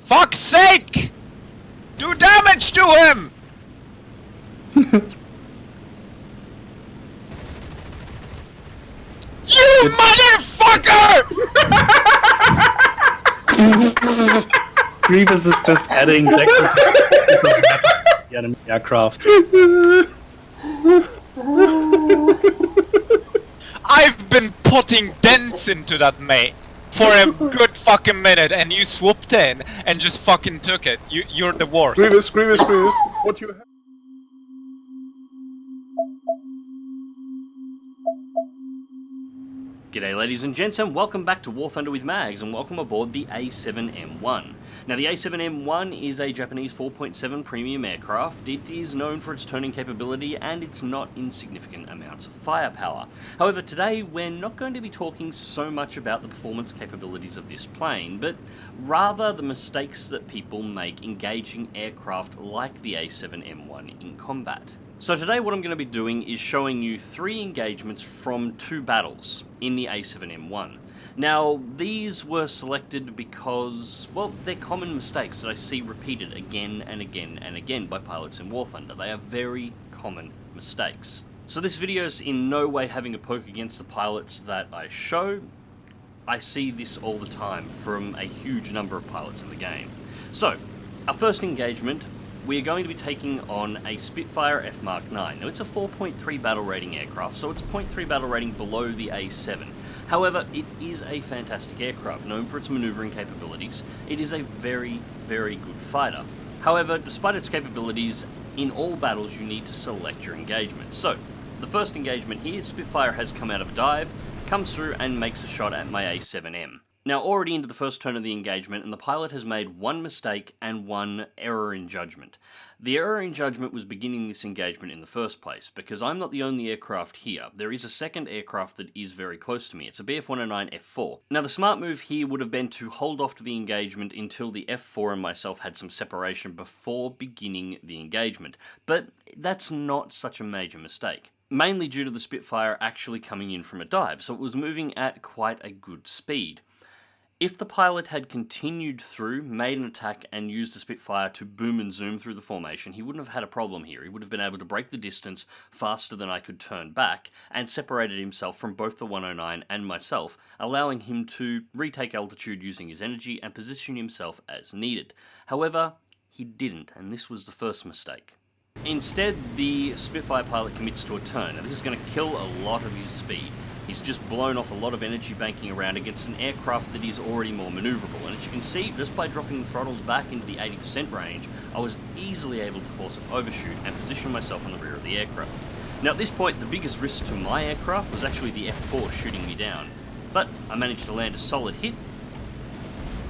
Fuck's sake! Do damage to him! You motherfucker! Grievous is just adding Dexter to the enemy aircraft. I've been putting dents into that mate for a good fucking minute, and you swooped in and just fucking took it. You're the worst. Grievous, what you have? G'day ladies and gents, and welcome back to War Thunder with Mags, and welcome aboard the A7M1. Now the A7M1 is a Japanese 4.7 premium aircraft. It is known for its turning capability and its not insignificant amounts of firepower. However, today we're not going to be talking so much about the performance capabilities of this plane, but rather the mistakes that people make engaging aircraft like the A7M1 in combat. So today what I'm going to be doing is showing you 3 engagements from 2 battles in the A7M1. Now, these were selected because, well, they're common mistakes that I see repeated again and again and again by pilots in War Thunder. They are very common mistakes. So this video is in no way having a poke against the pilots that I show. I see this all the time from a huge number of pilots in the game. So, our first engagement, we are going to be taking on a Spitfire F Mark 9. Now it's a 4.3 battle rating aircraft, so it's 0.3 battle rating below the A7. However, it is a fantastic aircraft, known for its maneuvering capabilities. It is a very, very good fighter. However, despite its capabilities, in all battles you need to select your engagements. So, the first engagement here, Spitfire has come out of dive, comes through and makes a shot at my A7M. Now, already into the first turn of the engagement, and the pilot has made 1 mistake and 1 error in judgment. The error in judgment was beginning this engagement in the first place, because I'm not the only aircraft here. There is a second aircraft that is very close to me. It's a Bf-109 F4. Now, the smart move here would have been to hold off to the engagement until the F4 and myself had some separation before beginning the engagement, but that's not such a major mistake. Mainly due to the Spitfire actually coming in from a dive, so it was moving at quite a good speed. If the pilot had continued through, made an attack, and used the Spitfire to boom and zoom through the formation, he wouldn't have had a problem here. He would have been able to break the distance faster than I could turn back, and separated himself from both the 109 and myself, allowing him to retake altitude using his energy and position himself as needed. However, he didn't, and this was the first mistake. Instead, the Spitfire pilot commits to a turn, and this is going to kill a lot of his speed. He's just blown off a lot of energy banking around against an aircraft that is already more manoeuvrable, and as you can see, just by dropping the throttles back into the 80% range, I was easily able to force off overshoot and position myself on the rear of the aircraft. Now at this point, the biggest risk to my aircraft was actually the F4 shooting me down, but I managed to land a solid hit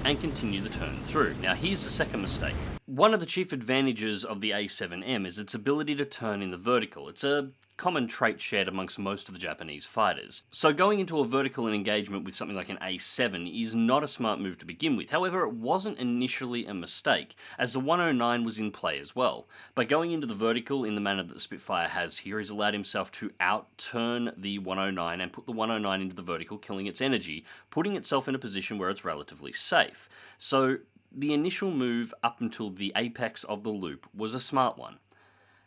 and continue the turn through. Now here's the second mistake. One of the chief advantages of the A7M is its ability to turn in the vertical. It's a common trait shared amongst most of the Japanese fighters. So going into a vertical engagement with something like an A7 is not a smart move to begin with. However, it wasn't initially a mistake, as the 109 was in play as well. By going into the vertical in the manner that the Spitfire has here, he's allowed himself to out-turn the 109 and put the 109 into the vertical, killing its energy, putting itself in a position where it's relatively safe. So the initial move up until the apex of the loop was a smart one.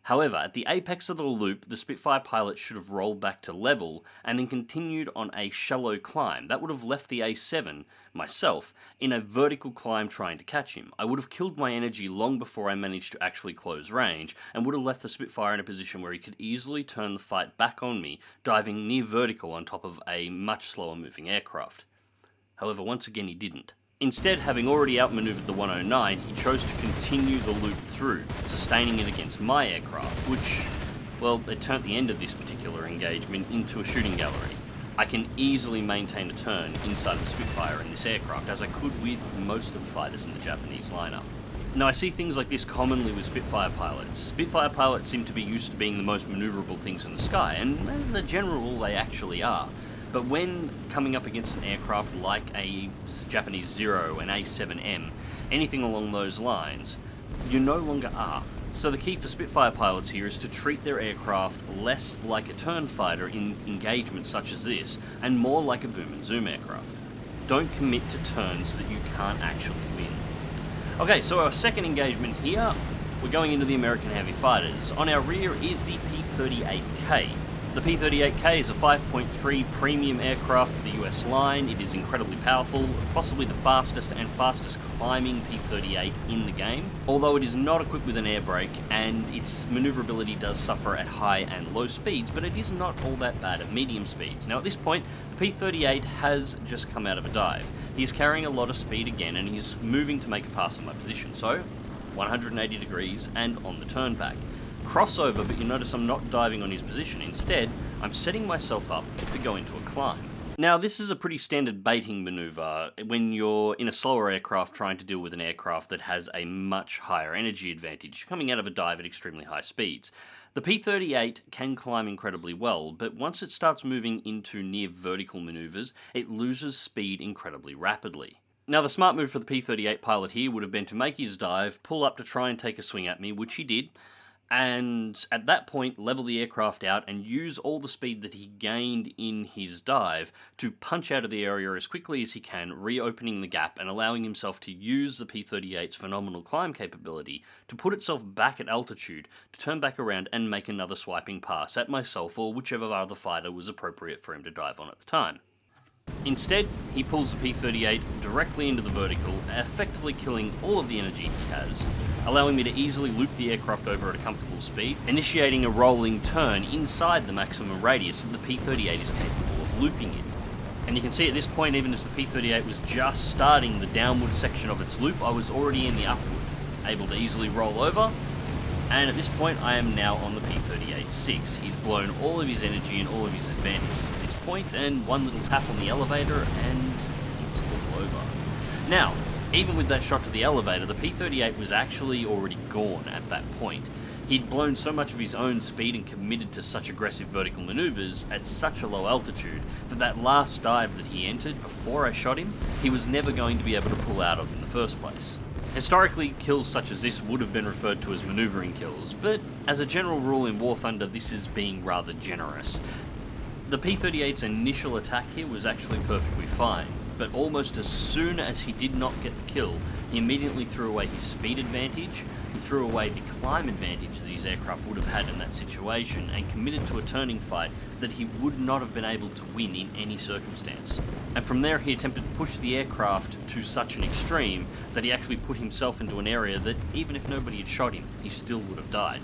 However, at the apex of the loop, the Spitfire pilot should have rolled back to level and then continued on a shallow climb. That would have left the A7, myself, in a vertical climb trying to catch him. I would have killed my energy long before I managed to actually close range, and would have left the Spitfire in a position where he could easily turn the fight back on me, diving near vertical on top of a much slower moving aircraft. However, once again he didn't. Instead, having already outmaneuvered the 109, he chose to continue the loop through, sustaining it against my aircraft, which, well, it turned the end of this particular engagement into a shooting gallery. I can easily maintain a turn inside of the Spitfire in this aircraft, as I could with most of the fighters in the Japanese lineup. Now, I see things like this commonly with Spitfire pilots. Spitfire pilots seem to be used to being the most manoeuvrable things in the sky, and as a general rule, they actually are. But when coming up against an aircraft like a Japanese Zero, an A7M, anything along those lines, you no longer are. So the key for Spitfire pilots here is to treat their aircraft less like a turn fighter in engagements such as this, and more like a boom and zoom aircraft. Don't commit to turns that you can't actually win. Okay, so our second engagement here, we're going into the American Heavy Fighters. On our rear is the P-38K. The P-38K is a 5.3 premium aircraft for the US line. It is incredibly powerful, possibly the fastest climbing P-38 in the game, although it is not equipped with an air brake and its manoeuvrability does suffer at high and low speeds, but it is not all that bad at medium speeds. Now at this point, the P-38 has just come out of a dive. He's carrying a lot of speed again and he's moving to make a pass on my position, so 180 degrees and on the turn back. Crossover, but you notice I'm not diving on his position. Instead, I'm setting myself up to go into a climb. Now, this is a pretty standard baiting maneuver when you're in a slower aircraft trying to deal with an aircraft that has a much higher energy advantage, coming out of a dive at extremely high speeds. The P-38 can climb incredibly well, but once it starts moving into near vertical maneuvers, it loses speed incredibly rapidly. Now, the smart move for the P-38 pilot here would have been to make his dive, pull up to try and take a swing at me, which he did, and at that point level the aircraft out and use all the speed that he gained in his dive to punch out of the area as quickly as he can, reopening the gap and allowing himself to use the P-38's phenomenal climb capability to put itself back at altitude, to turn back around and make another swiping pass at myself or whichever other fighter was appropriate for him to dive on at the time. Instead, he pulls the P-38 directly into the vertical, effectively killing all of the energy he has, allowing me to easily loop the aircraft over at a comfortable speed, initiating a rolling turn inside the maximum radius that the P-38 is capable of looping in. And you can see at this point, even as the P-38 was just starting the downward section of its loop, I was already in the upward, able to easily roll over, and at this point I am now on the P-38-6. He's blown all of his energy and all of his advantage at this point, and one little tap on the elevator and it's all over. Now, even with that shot to the elevator, the P-38 was actually already gone at that point. He'd blown so much of his own speed and committed to such aggressive vertical maneuvers at such a low altitude that last dive that he entered before I shot him, he was never going to be able to pull out of in the first place. Historically, kills such as this would have been referred to as maneuvering kills, but as a general rule in War Thunder, this is being rather generous. The P-38's initial attack here was actually perfectly fine, but almost as soon as he did not get the kill, he immediately threw away his speed advantage, he threw away the climb advantage that his aircraft would have had in that situation, and committed to a turning fight that he would not have been able to win in any circumstance. And from there he attempted to push the aircraft to such an extreme that he actually put himself into an area that, even if nobody had shot him, he still would have died.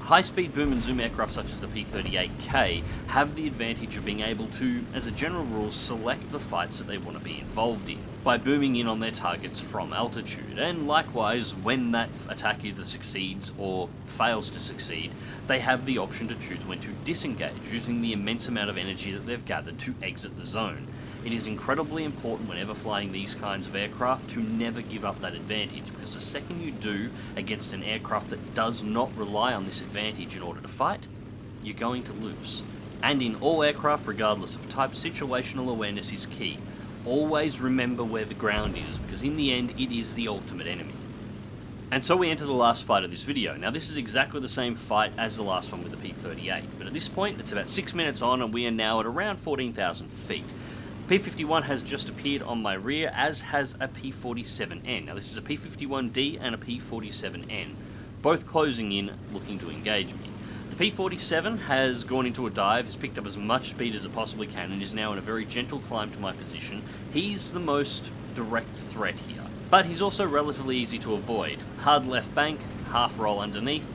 High-speed boom and zoom aircraft such as the P-38K have the advantage of being able to, as a general rule, select the fights that they want to be involved in by booming in on their targets from altitude, and likewise, when that attack either succeeds or fails to succeed, they have the option to choose when to disengage, using the immense amount of energy that they've gathered to exit the zone. It is incredibly important whenever flying these kinds of aircraft to never give up that advantage, because the second you do against an aircraft that does not rely on this advantage in order to fight, you're going to lose. And in all aircraft, regardless of type, situational awareness is key. Always remember where the ground is, because in the end, it is the ultimate enemy. And so we enter the last fight of this video. Now this is exactly the same fight as the last one with the P-38, but at this point, it's about 6 minutes on and we are now at around 14,000 feet. P-51 has just appeared on my rear, as has a P-47N. Now this is a P-51D and a P-47N, both closing in, looking to engage me. The P-47 has gone into a dive, has picked up as much speed as it possibly can, and is now in a very gentle climb to my position. He's the most direct threat here, but he's also relatively easy to avoid. Hard left bank, half roll underneath,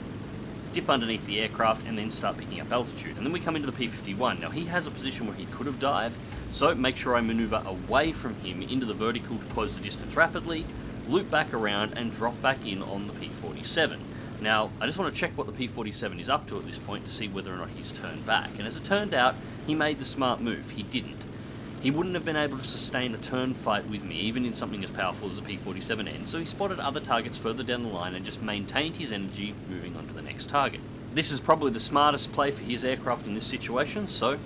dip underneath the aircraft, and then start picking up altitude. And then we come into the P-51. Now he has a position where he could have dived, so make sure I maneuver away from him into the vertical to close the distance rapidly, loop back around and drop back in on the P-47. Now, I just want to check what the P-47 is up to at this point to see whether or not he's turned back. And as it turned out, he made the smart move. He didn't. He wouldn't have been able to sustain a turn fight with me, even in something as powerful as the P-47N, so he spotted other targets further down the line and just maintained his energy, moving on to the next target. This is probably the smartest play for his aircraft in this situation, so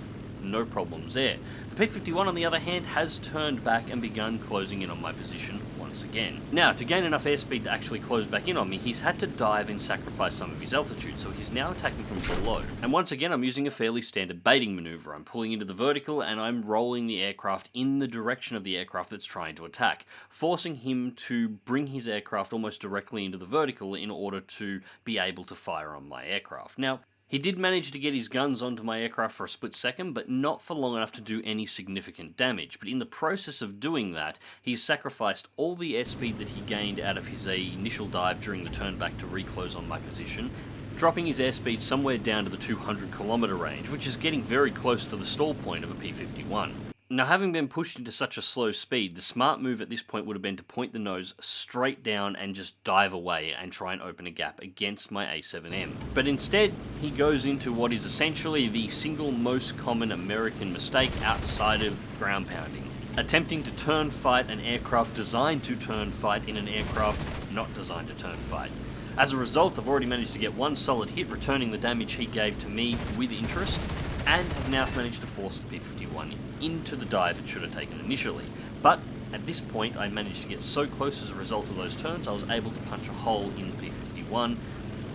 no problems there. The P-51, on the other hand, has turned back and begun closing in on my position once once again. Now, to gain enough airspeed to actually close back in on me, he's had to dive and sacrifice some of his altitude, so he's now attacking from below. And once again, I'm using a fairly standard baiting maneuver. I'm pulling into the vertical and I'm rolling the aircraft in the direction of the aircraft that's trying to attack, forcing him to bring his aircraft almost directly into the vertical in order to be able to fire on my aircraft. Now, he did manage to get his guns onto my aircraft for a split second, but not for long enough to do any significant damage. But in the process of doing that, he's sacrificed all the airspeed that he gained out of his initial dive during the turn back to reclose on my position, dropping his airspeed somewhere down to the 200 kilometer range, which is getting very close to the stall point of a P-51. Now, having been pushed into such a slow speed, the smart move at this point would have been to point the nose straight down and just dive away and try and open a gap against my A7M. But instead, he goes into what is essentially the single most common American mistake outside of ground pounding, attempting to turn fight an aircraft designed to turn fight in an aircraft not designed to turn fight. As a result, I've already managed to get one solid hit, returning the damage he gave to me with interest, and have now managed to force the P-51 into the dive it should have taken initially. But at this point, I managed to get so close as a result of those turns, I was able to punch a hole in the P-51.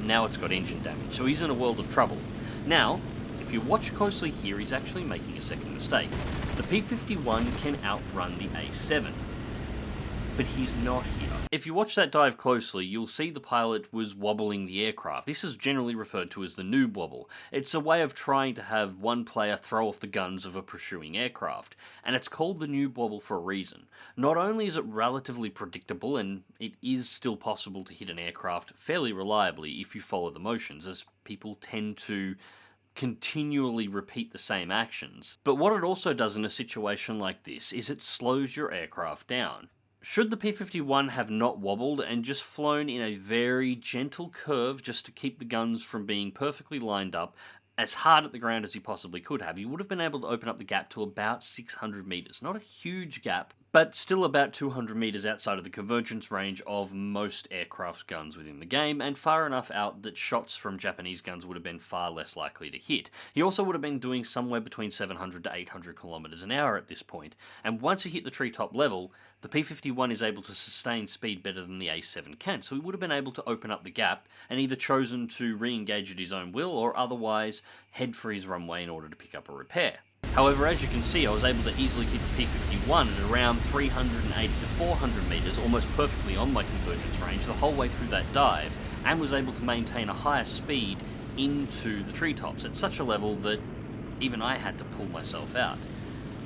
Now it's got engine damage, so he's in a world of trouble. Now, if you watch closely here, he's actually making a second mistake. The P-51 can outrun the A7, but he's not here. If you watch that dive closely, you'll see the pilot was wobbling the aircraft. This is generally referred to as the Noob Wobble. It's a way of trying to have one player throw off the guns of a pursuing aircraft, and it's called the Noob Wobble for a reason. Not only is it relatively predictable, and it is still possible to hit an aircraft fairly reliably if you follow the motions, as people tend to continually repeat the same actions, but what it also does in a situation like this is it slows your aircraft down. Should the P-51 have not wobbled and just flown in a very gentle curve just to keep the guns from being perfectly lined up as hard at the ground as he possibly could have, he would have been able to open up the gap to about 600 meters. Not a huge gap, but still about 200 meters outside of the convergence range of most aircraft's guns within the game, and far enough out that shots from Japanese guns would have been far less likely to hit. He also would have been doing somewhere between 700 to 800 kilometers an hour at this point, and once he hit the treetop level, the P-51 is able to sustain speed better than the A7 can, so he would have been able to open up the gap and either chosen to re-engage at his own will or otherwise head for his runway in order to pick up a repair. However, as you can see, I was able to easily keep the P-51 at around 380 to 400 meters, almost perfectly on my convergence range the whole way through that dive, and was able to maintain a higher speed into the treetops at such a level that even I had to pull myself out.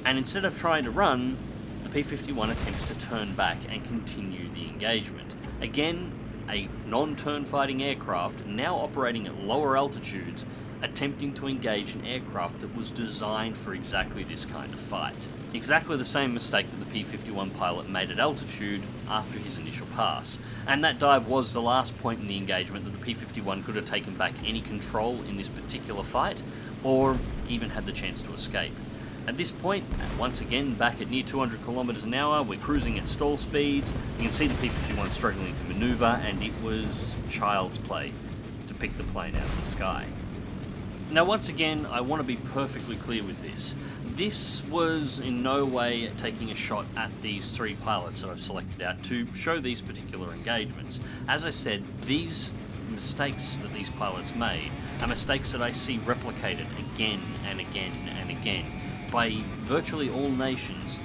And instead of trying to run, the P-51 attempts to turn back and continue the engagement. Again, a non-turn fighting aircraft, now operating at lower altitudes, attempting to engage an aircraft that was designed for exactly this kind of fight. Exactly the same mistake that the P-51 pilot made at altitude after his initial pass. And that dive was the last point in the engagement that the P-51 could have taken back any control in this particular fight, or even had the chance to escape. At this point, once again back at near 200 kilometers an hour, we're cruising at stall speeds. You can see the P-51 struggling to maneuver, and it was child's play to pick the plane out of the sky. Now, once again, I want to be perfectly clear with this. This was in no way taking a shot at these three pilots that I've selected out to show these particular engagements. As I said, these mistakes that these pilots made are mistakes that I see replicated again and again and again by virtually all nations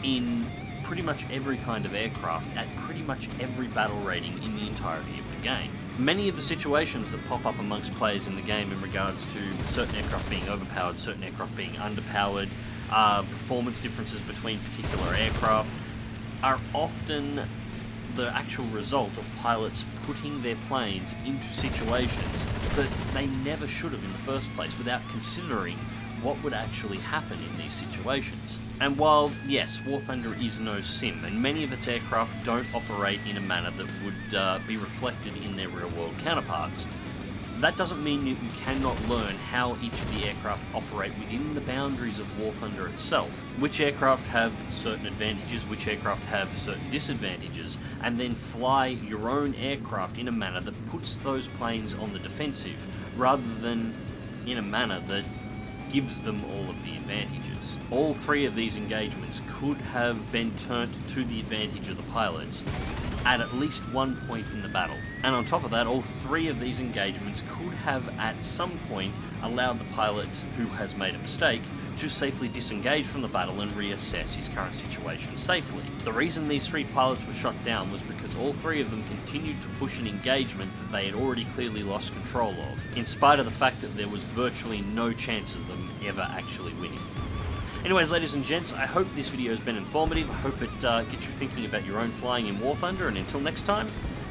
in pretty much every kind of aircraft at pretty much every battle rating in the entirety of the game. Many of the situations that pop up amongst players in the game in regards to certain aircraft being overpowered, certain aircraft being underpowered, performance differences between particular aircraft, are often the actual result of pilots putting their planes into situations that they never should have in the first place without considering what would actually happen in these situations. And while, yes, War Thunder is no sim, and many of its aircraft don't operate in a manner that would be reflected in their real-world counterparts, that doesn't mean that you cannot learn how each of the aircraft operate within the boundaries of War Thunder itself. Which aircraft have certain advantages, which aircraft have certain disadvantages, and then fly your own aircraft in a manner that puts those planes on the defensive, rather than in a manner that gives them all of the advantages. All 3 of these engagements could have been turned to the advantage of the pilots at least one point in the battle. And on top of that, all 3 of these engagements could have at some point allowed the pilot who has made a mistake to safely disengage from the battle and reassess his current situation safely. The reason these 3 pilots were shot down was because all 3 of them continued to push an engagement that they had already clearly lost control of, in spite of the fact that there was virtually no chance of them ever actually winning. Anyways, ladies and gents, I hope this video has been informative. I hope it gets you thinking about your own flying in War Thunder, and until next time,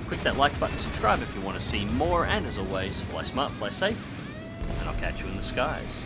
click that like button, subscribe if you want to see more, and as always, fly smart, fly safe, and I'll catch you in the skies.